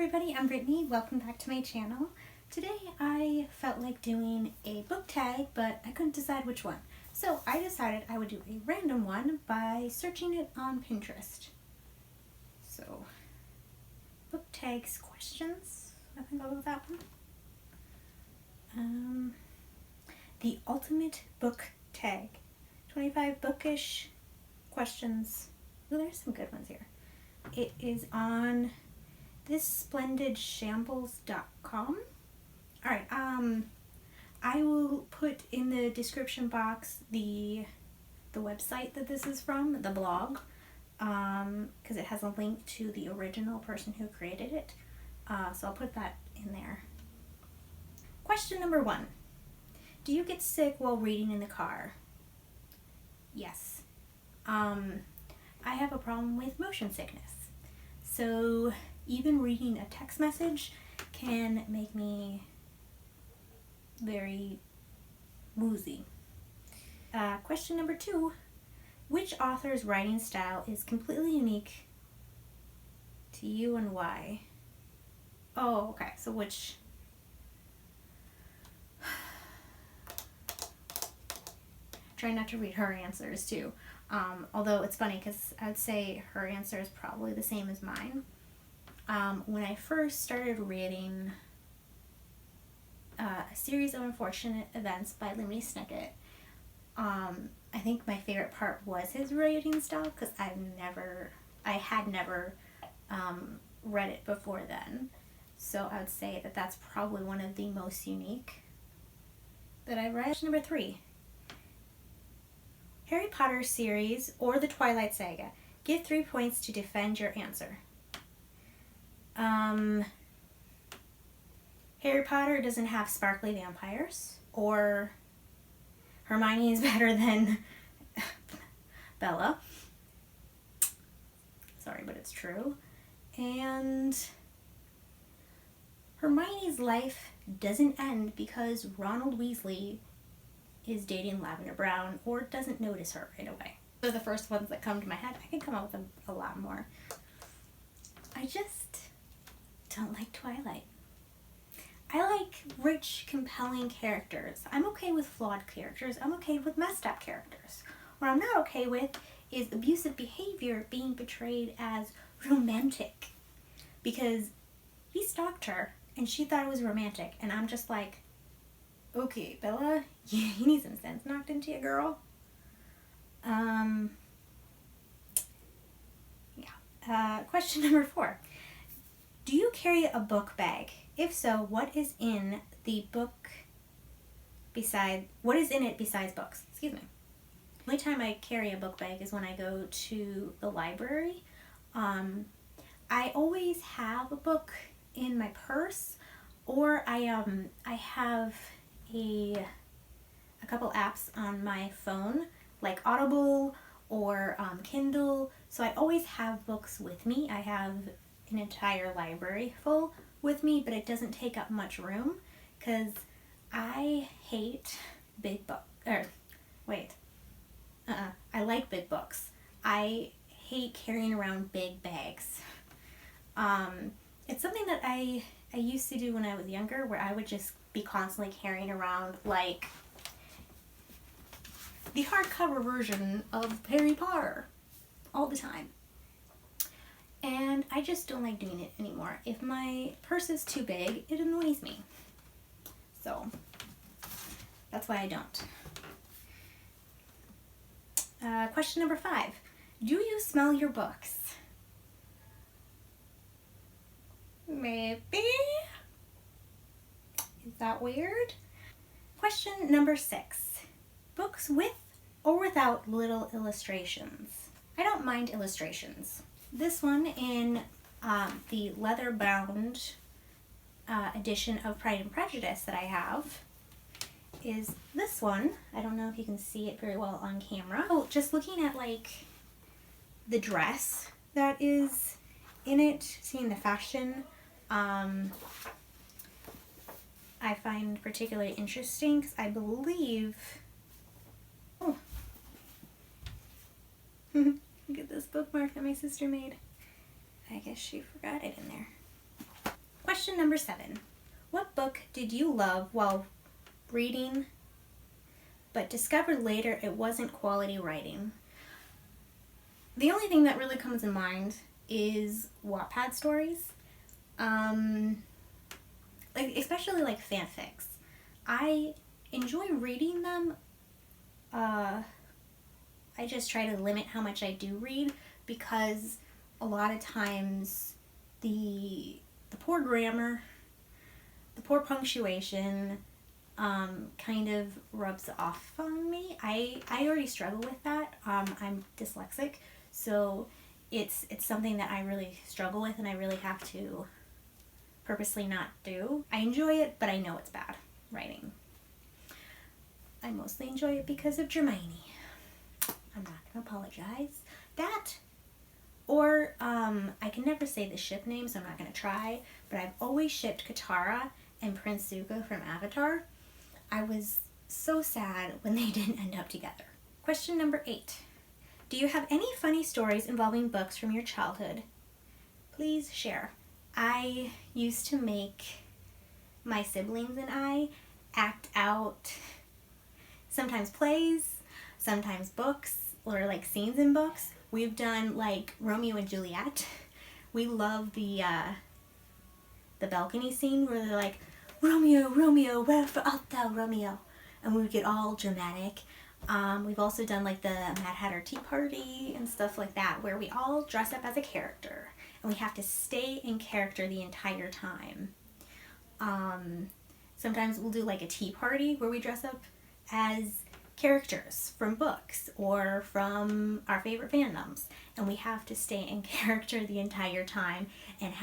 everybody, I'm Brittany. Welcome back to my channel. Today I felt like doing a book tag, but I couldn't decide which one. So I decided I would do a random one by searching it on Pinterest. So, book tags questions. I think I'll go with that one. The ultimate book tag. 25 bookish questions. Oh, there's some good ones here. It is on thisssplendidshambles.com. Alright, I will put in the description box the website that this is from, the blog, because it has a link to the original person who created it. So I'll put that in there. Question number 1. Do you get sick while reading in the car? Yes. I have a problem with motion sickness. So even reading a text message can make me very woozy. Question number 2. Which author's writing style is completely unique to you and why? Oh, okay. So which... Try not to read her answers too. Although it's funny because I'd say her answer is probably the same as mine. When I first started reading A Series of Unfortunate Events by Lemony Snicket, I think my favorite part was his writing style because I had never read it before then. So I would say that that's probably one of the most unique that I read. Number 3. Harry Potter series or the Twilight Saga. Give 3 points to defend your answer. Harry Potter doesn't have sparkly vampires, or Hermione is better than Bella. Sorry, but it's true. And Hermione's life doesn't end because Ronald Weasley is dating Lavender Brown or doesn't notice her right away. Those are the first ones that come to my head. I can come up with a lot more. I just don't like Twilight. I like rich, compelling characters. I'm okay with flawed characters. I'm okay with messed up characters. What I'm not okay with is abusive behavior being portrayed as romantic. Because he stalked her and she thought it was romantic. And I'm just like, okay, Bella, you need some sense knocked into you, girl. Question number 4. Do you carry a book bag? If so, what is in it besides books? Excuse me. The only time I carry a book bag is when I go to the library. I always have a book in my purse, or I have a couple apps on my phone, like Audible or Kindle, so I always have books with me. I have an entire library full with me, but it doesn't take up much room because I hate big books. I like big books. I hate carrying around big bags. It's something that I used to do when I was younger, where I would just be constantly carrying around like the hardcover version of Harry Potter all the time. And I just don't like doing it anymore. If my purse is too big, it annoys me. So that's why I don't. Question number 5. Do you smell your books? Maybe. Is that weird? Question number 6. Books with or without little illustrations? I don't mind illustrations. This one in the leather-bound edition of Pride and Prejudice that I have is this one. I don't know if you can see it very well on camera. Oh, just looking at like the dress that is in it, seeing the fashion, I find particularly interesting because I believe... Oh. Look at this bookmark that my sister made. I guess she forgot it in there. Question number 7. What book did you love while reading but discovered later it wasn't quality writing? The only thing that really comes in mind is Wattpad stories. Especially like fanfics. I enjoy reading them. I just try to limit how much I do read because a lot of times the poor grammar, the poor punctuation kind of rubs off on me. I already struggle with that. I'm dyslexic, so it's something that I really struggle with and I really have to purposely not do. I enjoy it, but I know it's bad writing. I mostly enjoy it because of Hermione. I'm not gonna apologize. That, or I can never say the ship name, so I'm not gonna try, but I've always shipped Katara and Prince Zuko from Avatar. I was so sad when they didn't end up together. Question number 8. Do you have any funny stories involving books from your childhood? Please share. I used to make my siblings and I act out sometimes plays, sometimes books, or like scenes in books. We've done like Romeo and Juliet. We love the balcony scene where they're like, Romeo, Romeo, wherefore art thou, Romeo? And we would get all dramatic. We've also done like the Mad Hatter Tea Party and stuff like that, where we all dress up as a character and we have to stay in character the entire time. Sometimes we'll do like a tea party where we dress up as characters from books or from our favorite fandoms, and we have to stay in character the entire time and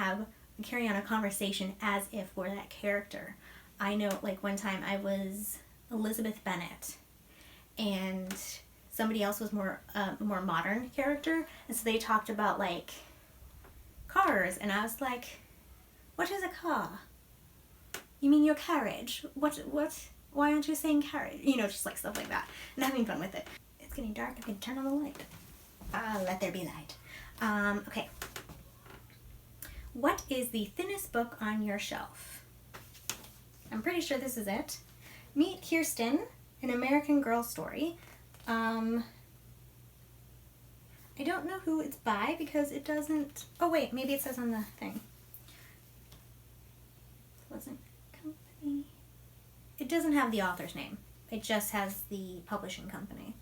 carry on a conversation as if we're that character. I know like one time I was Elizabeth Bennet and somebody else was more modern character, and so they talked about like cars, and I was like, what is a car? You mean your carriage? What? Why aren't you saying carriage? You know, just like stuff like that. And having fun with it. It's getting dark. I'm going to turn on the light. Let there be light. Okay. What is the thinnest book on your shelf? I'm pretty sure this is it. Meet Kirsten, an American Girl Story. I don't know who it's by because it doesn't... Oh wait, maybe it says on the thing. Pleasant Company. It doesn't have the author's name. It just has the publishing company.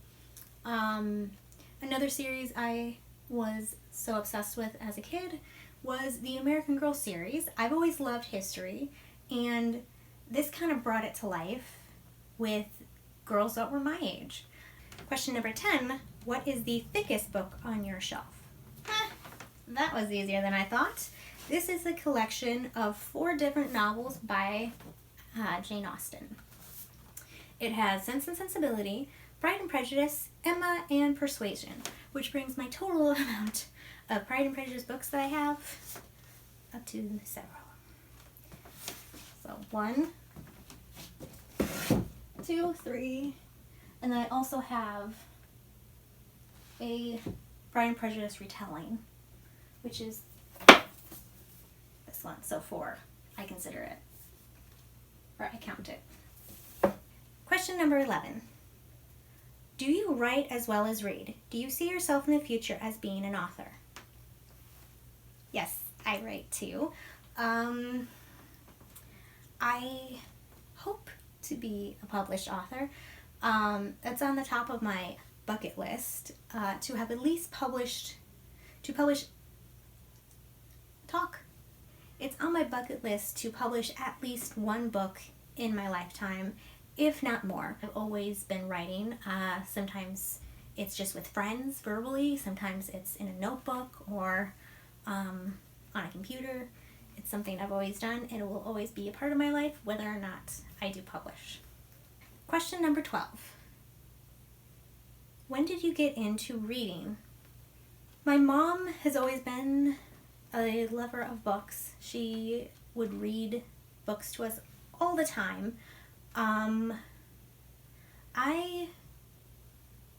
Another series I was so obsessed with as a kid was the American Girl series. I've always loved history, and this kind of brought it to life with girls that were my age. Question number 10, what is the thickest book on your shelf? That was easier than I thought. This is a collection of 4 different novels by Jane Austen. It has Sense and Sensibility, Pride and Prejudice, Emma, and Persuasion, which brings my total amount of Pride and Prejudice books that I have up to several. So 1, 2, 3, and then I also have a Pride and Prejudice retelling, which is this one, so 4. I consider it. Or I count it. Question number 11. Do you write as well as read? Do you see yourself in the future as being an author? Yes, I write too. I hope to be a published author. That's on the top of my bucket list, to have at least publish. It's on my bucket list to publish at least 1 book in my lifetime, if not more. I've always been writing. Sometimes it's just with friends verbally, sometimes it's in a notebook or on a computer. It's something I've always done, and it will always be a part of my life whether or not I do publish. Question number 12. When did you get into reading? My mom has always been a lover of books. She would read books to us all the time. I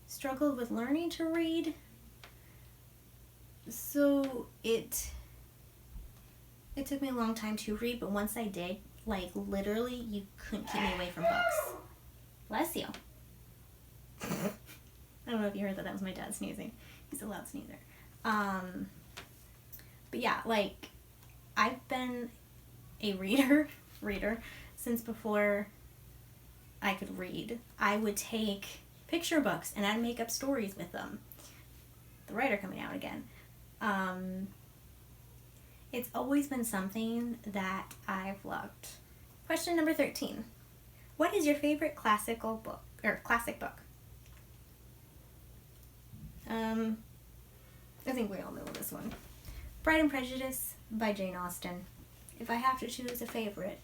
struggled with learning to read, so it It took me a long time to read, but once I did, like, literally, you couldn't keep me away from books. Bless you. I don't know if you heard that. That was my dad sneezing. He's a loud sneezer. But yeah, like, I've been a reader since before I could read. I would take picture books and I'd make up stories with them. The writer coming out again. It's always been something that I've loved. Question number 13. What is your favorite classic book? I think we all know this one. Pride and Prejudice by Jane Austen. If I have to choose a favorite,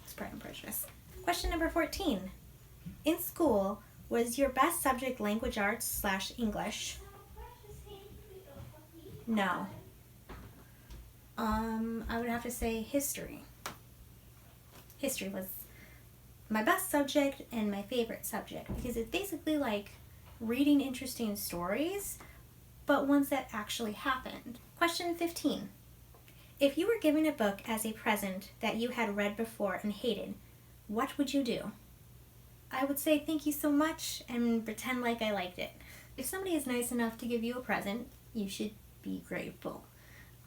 it's Pride and Prejudice. Question number 14. In school, was your best subject language arts / English? No. I would have to say history. History was my best subject and my favorite subject because it's basically like reading interesting stories, but ones that actually happened. Question 15. If you were given a book as a present that you had read before and hated, what would you do? I would say thank you so much and pretend like I liked it. If somebody is nice enough to give you a present, you should be grateful.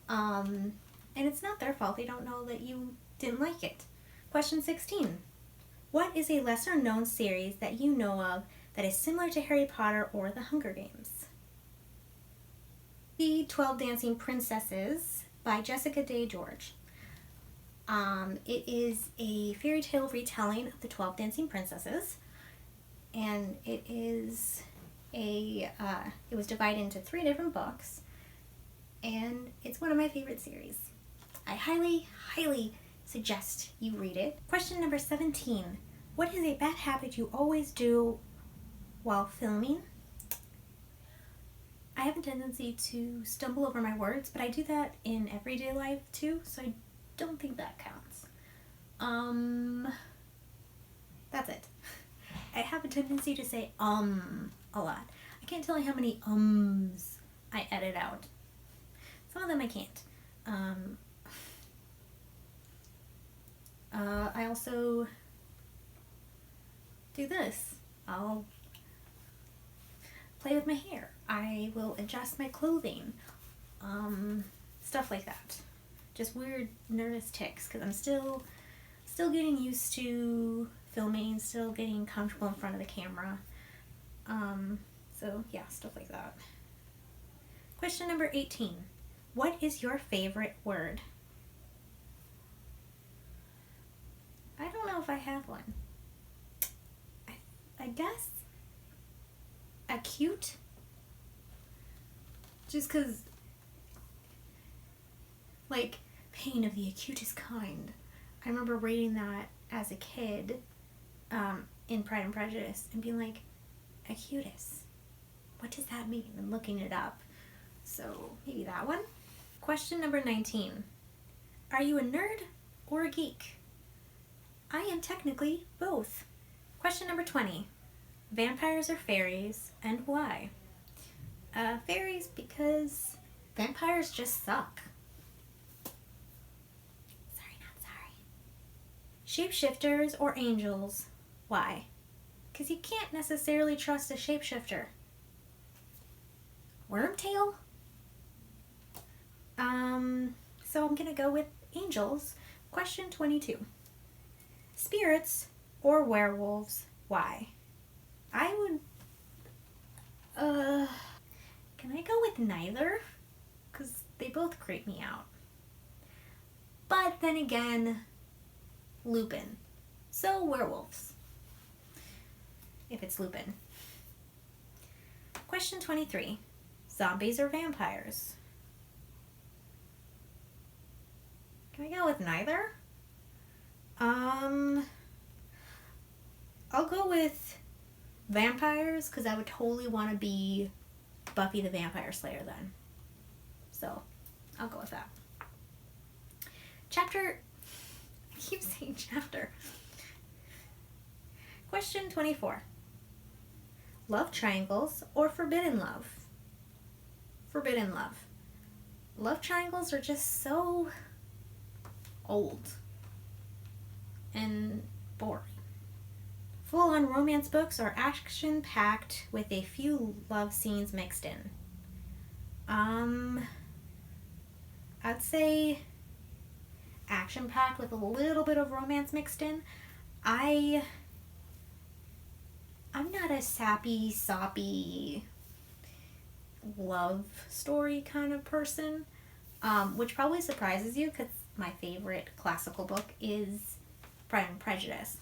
And it's not their fault. They don't know that you didn't like it. Question 16. What is a lesser known series that you know of that is similar to Harry Potter or The Hunger Games? The 12 Dancing Princesses by Jessica Day George. It is a fairy tale retelling of the 12 Dancing Princesses, and it was divided into 3 different books, and it's one of my favorite series. I highly, highly suggest you read it. Question number 17. What is a bad habit you always do while filming? I have a tendency to stumble over my words, but I do that in everyday life too, so I don't think that counts. That's it. I have a tendency to say a lot. I can't tell you how many ums I edit out. Some of them I can't. I also do this. I'll play with my hair. I will adjust my clothing. Stuff like that. Just weird nervous tics because I'm still getting used to filming, still getting comfortable in front of the camera. So yeah, stuff like that. Question number 18. What is your favorite word? I don't know if I have one. I guess acute? Just because, like, pain of the acutest kind. I remember reading that as a kid in Pride and Prejudice and being like, acutus? What does that mean? And looking it up. So maybe that one. Question number 19. Are you a nerd or a geek? I am technically both. Question number 20. Vampires or fairies, and why? Fairies because vampires just suck. Sorry, not sorry. Shapeshifters or angels, why? Because you can't necessarily trust a shapeshifter. Wormtail? So I'm gonna go with angels. Question 22. Spirits or werewolves, why? I would, can I go with neither? Because they both creep me out. But then again, Lupin. So werewolves. If it's Lupin. Question 23. Zombies or vampires? Can I go with neither? I'll go with vampires because I would totally want to be Buffy the Vampire Slayer then. So, I'll go with that. I keep saying chapter. Question 24. Love triangles or forbidden love? Forbidden love. Love triangles are just so old and boring. Full-on romance books are action-packed with a few love scenes mixed in. I'd say action-packed with a little bit of romance mixed in. I'm not a sappy, soppy love story kind of person, which probably surprises you because my favorite classical book is Pride and Prejudice.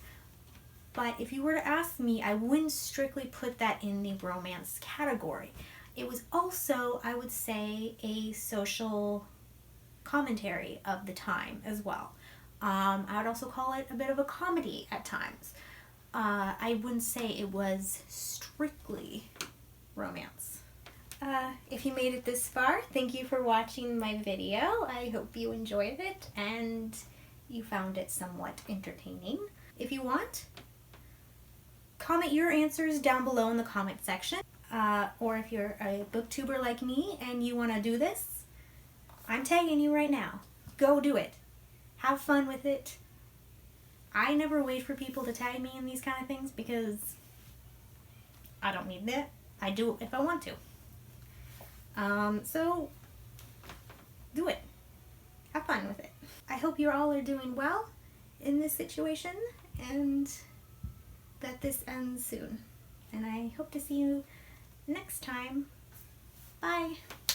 But if you were to ask me, I wouldn't strictly put that in the romance category. It was also, I would say, a social commentary of the time as well. I would also call it a bit of a comedy at times. I wouldn't say it was strictly romance. If you made it this far, thank you for watching my video. I hope you enjoyed it and you found it somewhat entertaining. If you want, comment your answers down below in the comment section. Or if you're a booktuber like me and you want to do this, I'm tagging you right now. Go do it. Have fun with it. I never wait for people to tag me in these kind of things because I don't need that. I do it if I want to. So do it. Have fun with it. I hope you all are doing well in this situation and that this ends soon. And I hope to see you next time. Bye.